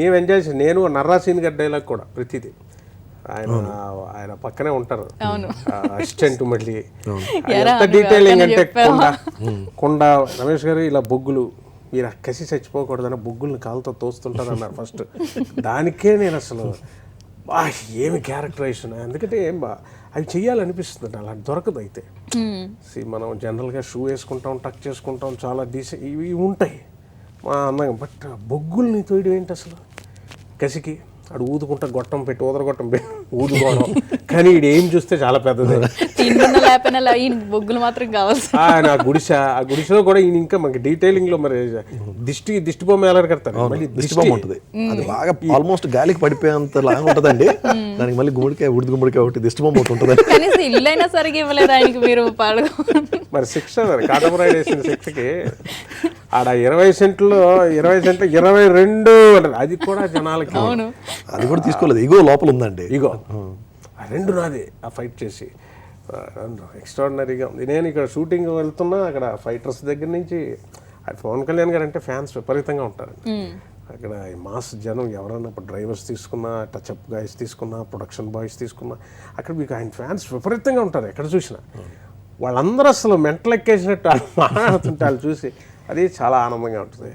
ఏం ఎంజాయ్ చేసి నేను నర్రాసీన్ గారి డైలాగ్ కూడా ప్రతిదీ ఆయన పక్కనే ఉంటారు అసిస్టెంట్. మళ్ళీ ఎంత డీటెయిలింగ్ అంటే కొండ రమేష్ గారు ఇలా బొగ్గులు మీరు కసి చచ్చిపోకూడదని బొగ్గుల్ని కాలుతో తోస్తుంటారు అన్నారు ఫస్ట్. దానికే నేను అసలు ఏమి క్యారెక్టరైజేషన్, ఎందుకంటే అవి చెయ్యాలనిపిస్తుంది, అలా దొరకదు. అయితే మనం జనరల్గా షూ వేసుకుంటాం, టక్ చేసుకుంటాం, చాలా ఇవి ఉంటాయి మా అందంగా. బట్ బొగ్గుల్ని తోయడం ఏంటి అసలు కసికి? అడు ఊదుకుంటా గొట్టం పెట్టి ఊదరగొట్టం పెట్టి ఊదుకోవడం. కానీ ఇది ఏం చూస్తే చాలా పెద్దది. బొగ్గులు మాత్రం కావాలి. ఆ గుడిసెలో కూడా ఈయన ఇంకా మనకి డీటెయిలింగ్ లో మరి దిష్టి బొమ్మ ఎలా కడతారు, మళ్ళీ దిష్టి బొమ్మ ఉంటుంది. అది బాగా ఆల్మోస్ట్ గాలికి పడిపోయేంత లాగా ఉంటదండి. దానికి మళ్ళీ గుమ్మడికాయ గుమ్మడికాయ ఒకటి దిష్టి బొమ్మ ఒకటి ఉంటుంది. ఇల్లు అయినా సరిగ్గా ఇవ్వలేదు ఆయనకి మీరు మరి శిక్ష కాటమరాయుడు వేసిన శిక్షకి ఆడ 20 సెంట్లు 22 అంటారు. అది కూడా జనాలకి అది కూడా తీసుకోలేదు. ఇగో లోపల ఉందండి, ఇగో ఆ 2 నాది. ఆ ఫైట్ చేసి ఎక్స్ట్రాడినరీగా ఉంది. నేను ఇక్కడ షూటింగ్ వెళ్తున్నా, అక్కడ ఫైటర్స్ దగ్గర నుంచి పవన్ కళ్యాణ్ గారు అంటే ఫ్యాన్స్ విపరీతంగా ఉంటారండి. అక్కడ మాస్ జనం ఎవరైనా ఇప్పుడు డ్రైవర్స్ తీసుకున్నా, టచ్అప్ గాయస్ తీసుకున్నా, ప్రొడక్షన్ బాయ్స్ తీసుకున్నా, అక్కడ మీకు ఆయన ఫ్యాన్స్ విపరీతంగా ఉంటారు ఎక్కడ చూసినా. వాళ్ళందరూ అసలు మెంటల్ ఎక్కేసినట్టు మాట్లాడుతుంటే వాళ్ళు చూసి అది చాలా ఆనందంగా ఉంటుంది.